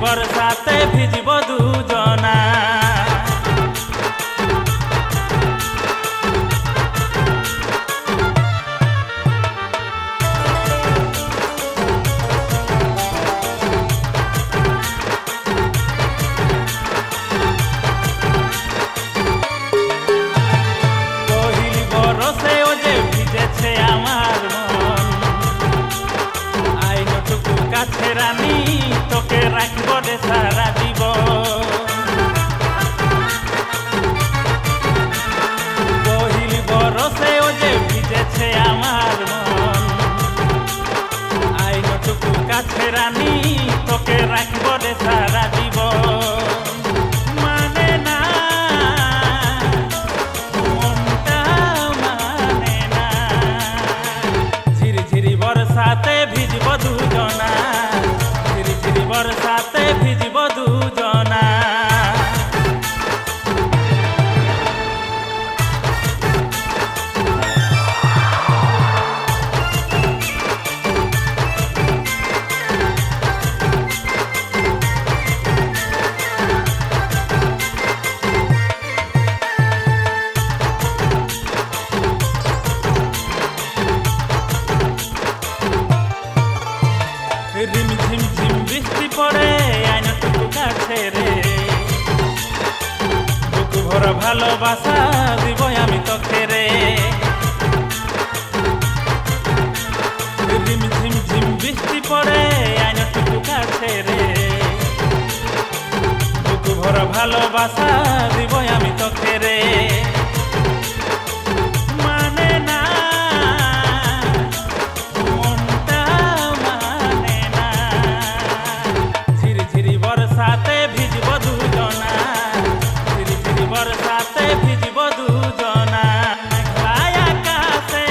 बरसाते भिजिब दुजना। पहिली बरसे ओ जे ভিজেছে আমার মন, আইনটুকু কাছে রানী তোকে রাখব রে সারা জীবন। पहिली बरसे ओ जे ভিজেছে আমার মন, আইনটুকু কাছে রানী তোকে রাখব রে সারা জীবন। মানে না মনটা মানে না, ঝিরিঝিরি বরসাতে ভিজব দুজনা, ঝিরিঝিরি বরসাতে ভিজব দুজনা। রিম ঝিম ঝিম বৃষ্টি পড়ে আইনটুকু কাছে রে, বুক ভরা ভালোবাসা দিব আমি তোকে রে। রিম ঝিম ঝিম বৃষ্টি পড়ে আইনটুকু কাছে রে, বুক ভরা ভালোবাসা দিব আমি তোকে রে। মানে না बरसाते भिजब दुजना, ঝিরিঝিরি बरसाते भिजब दुजना। মেঘলা আকাশে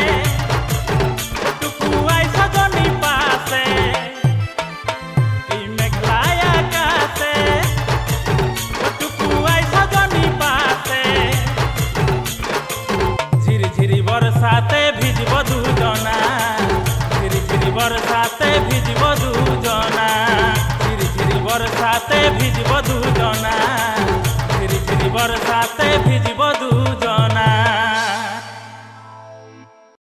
টুকু আইস জনি পাশে, এই মেঘলা আকাশে টুকু আইস জনি পাশে। ঝিরিঝিরি बरसाते भिजब दुजना, ঝিরিঝিরি बरसाते भिजब दुजना। बरसाते भिजब दुजना, ঝিরিঝিরি बरसाते भिजब